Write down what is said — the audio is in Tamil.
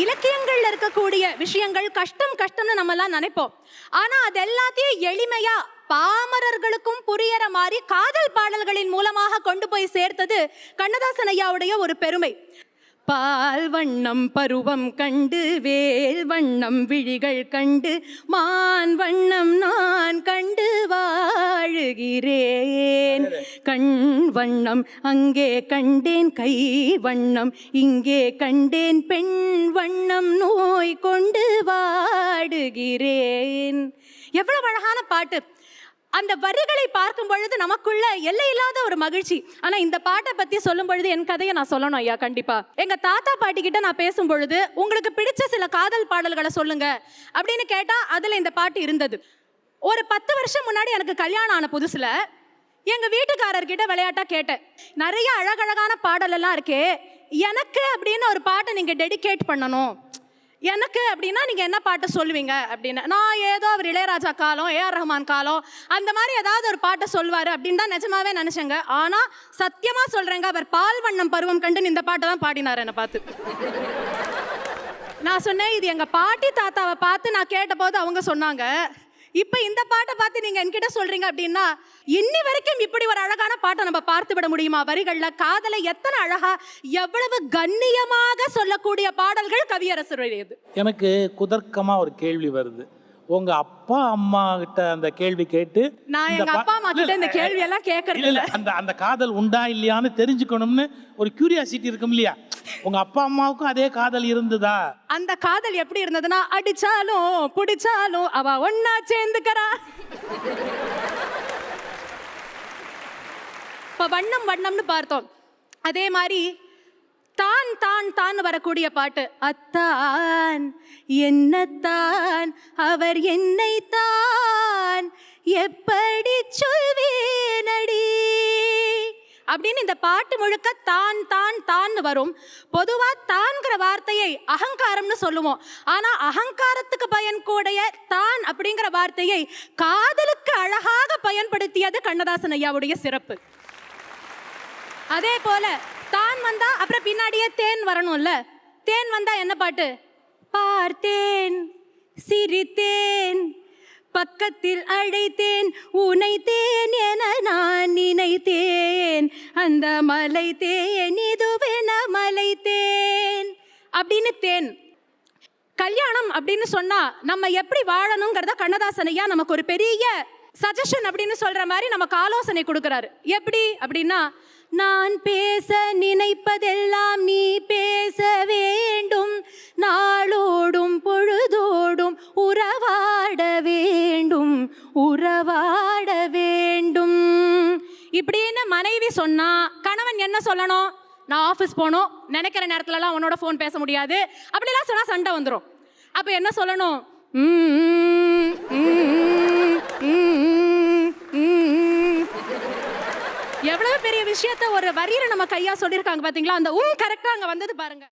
இலக்கியங்கள்ல இருக்கக்கூடிய விஷயங்கள் கஷ்டம்னு நம்ம எல்லாம் நினைப்போம். ஆனா அது எல்லாத்தையும் எளிமையா பாமரர்களுக்கும் புரியற மாதிரி காதல் பாடல்களின் மூலமாக கொண்டு போய் சேர்த்தது கண்ணதாசன் ஐயாவுடைய ஒரு பெருமை. பால் வண்ணம் பருவம் கண்டு வேல் வண்ணம் விழிகள் கண்டு மான் வண்ணம் நான் கண்டு வாழுகிறேன். கண் வண்ணம் அங்கே கண்டேன், கை வண்ணம் இங்கே கண்டேன், பெண் வண்ணம் நோய் கொண்டு வாடுகிறேன். எவ்வளவு அழகான பாட்டு! அந்த வரிகளை பார்க்கும் பொழுது நமக்குள்ள எல்லையில்லாத ஒரு மகிழ்ச்சி. ஆனா இந்த பாட்டை பத்தி சொல்லும் பொழுது என் கதையை நான் சொல்லணும் ஐயா. கண்டிப்பா எங்க தாத்தா பாட்டி கிட்ட நான் பேசும் பொழுது உங்களுக்கு பிடிச்ச சில காதல் பாடல்களை சொல்லுங்க அப்படின்னு கேட்டா அதுல இந்த பாட்டு இருந்தது. ஒரு 10 வருஷம் முன்னாடி எனக்கு கல்யாணம் ஆன புதுசுல எங்க வீட்டுக்காரர்கிட்ட விளையாட்டா கேட்டேன், நிறைய அழகழகான பாடல் எல்லாம் இருக்கே, எனக்கு அப்படின்னு ஒரு பாட்டை நீங்க டெடிகேட் பண்ணணும், எனக்கு அப்படின்னா நீங்க என்ன பாட்டை சொல்லுவீங்க அப்படின்னு. நான் ஏதோ அவர் இளையராஜா காலம், ஏஆர் ரஹ்மான் காலம் அந்த மாதிரி ஏதாவது ஒரு பாட்டை சொல்வாரு அப்படின்னு தான் நிஜமாவே நினைச்சேங்க. ஆனா சத்தியமா சொல்றேங்க, அவர் பால் வண்ணம் பருவம் கண்டு இந்த பாட்டை தான் பாடினார் என்னை பார்த்து. நான் சொன்னேன், இது எங்க பாட்டி தாத்தாவை பார்த்து நான் கேட்ட போது அவங்க சொன்னாங்க, இப்ப இந்த பாட்டை பார்த்து நீங்க என்கிட்ட சொல்றீங்க அப்படின்னா இன்னி வரைக்கும் இப்படி ஒரு அழகான பாட்டை நம்ம பார்த்து விட முடியுமா? வரிகள்ல காதலை எத்தனை அழகா எவ்வளவு கண்ணியமாக சொல்லக்கூடிய பாடல்கள் கவியரசருடையது. எனக்கு குதர்க்கமா ஒரு கேள்வி வருது. உங்க அப்பா அம்மா கிட்ட அந்த கேள்வி கேட்டு நான் எங்க அப்பா அம்மா கிட்ட இந்த கேள்வி எல்லாம் கேட்கறது இல்ல. அந்த காதல் உண்டா இல்லையான்னு தெரிஞ்சுக்கணும்னு ஒரு கியூரியாசிட்டி இருக்கும் இல்லையா? உங்க அப்பா அம்மாவுக்கும் அதே காதல் இருந்ததா? அந்த காதல் எப்படி இருந்ததுன்னா, அடிச்சாலும் புடிச்சாலும் அவ ஒன்னா சேர்ந்துக்கறா. இப்ப வண்ணம் வண்ணம்னு பார்த்தோம். அதே மாதிரி தான் தான் தான் வரக்கூடிய பாட்டு, அத்தான் என்னத்தான் அவர் என்னைத்தான் எப்படி சொல்வேனடி அப்படின்னு இந்த பாட்டு முழுக்க தான் தான் தான் வரும். பொதுவா தான்கிற வார்த்தையை அகங்காரம்னு சொல்லுவோம். ஆனா அகங்காரத்துக்கு பயன்கூடைய தான் அப்படிங்கிற வார்த்தையை காதலுக்கு அழகாக பயன்படுத்தியது கண்ணதாசன் ஐயாவுடைய சிறப்பு. அதே போல தான் வந்தா அப்புறம் பின்னாடியே தேன் வரணும்ல. தேன் வந்தா என்ன பாட்டு? பார்த்தேன் சிரித்தேன் பக்கத்தில் அழைத்தேன் உனைத்தேன் என நான் நினைத்தேன், அந்த மலை தேன் இதுவென மலை தேன் அப்படின்னு தேன். கல்யாணம் அப்படின்னு சொன்னா நம்ம எப்படி வாழணுங்கிறத கண்ணதாசன் ஐயா நமக்கு ஒரு பெரிய சஜஷன் அப்படின்னு சொல்ற மாதிரி நமக்கு ஆலோசனை கொடுக்கிறாரு. எப்படி அப்படின்னா, நான் பேச நினைப்பதெல்லாம் நீ பேச வேண்டும், நாளோடும் பொழுதோடும் உறவாட வேண்டும் உறவாட வேண்டும் இப்படின்னு மனைவி சொன்னா கணவன் என்ன சொல்லணும்? நான் ஆஃபீஸ் போகணும், நினைக்கிற நேரத்துலலாம் உன்னோட ஃபோன் பேச முடியாது அப்படிலாம் சொன்னா சண்டை வந்துடும். அப்போ என்ன சொல்லணும்? எவ்வளவு பெரிய விஷயத்த ஒரு வரியில நம்ம கையா சொல்லியிருக்காங்க பாத்தீங்களா? அந்த கரெக்டா அங்க வந்தது பாருங்க.